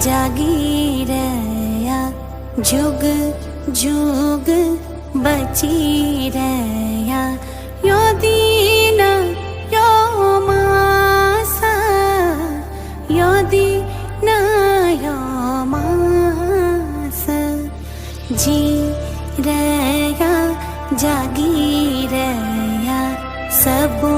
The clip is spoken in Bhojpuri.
जागी रया जुग जुग बची रया यो दीन यो मास यो दीन यो मास जी रया जागी रया सब